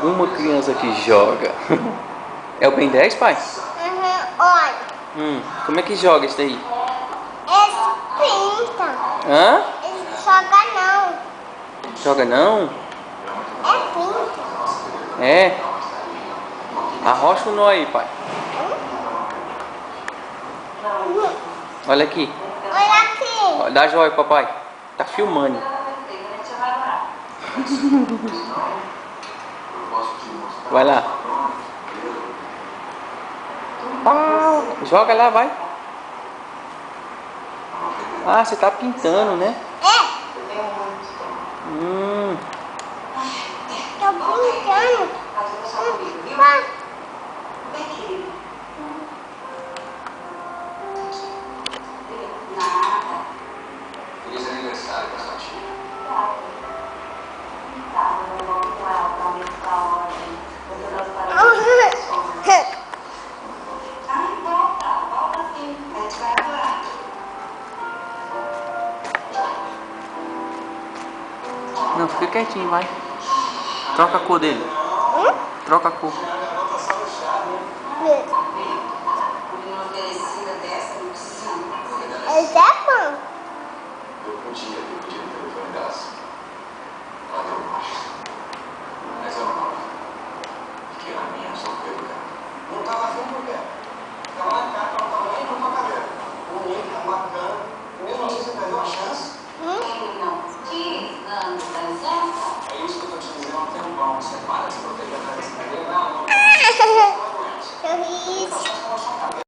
Uma criança que joga. É o Ben 10, pai? Olha. Como é que joga isso daí? Eles pintam. Hã? Eles jogam não. Joga não? É pinta. É? Arrocha o nó aí, pai. Olha aqui. Olha aqui. Ó, dá joia, papai. Tá filmando. Vai lá. Pau. Joga lá, vai. Ah, você tá pintando, né? É. Tô brincando. Feliz aniversário pra sua tia. Não, fica quietinho, vai. Troca a cor dele. Troca a cor.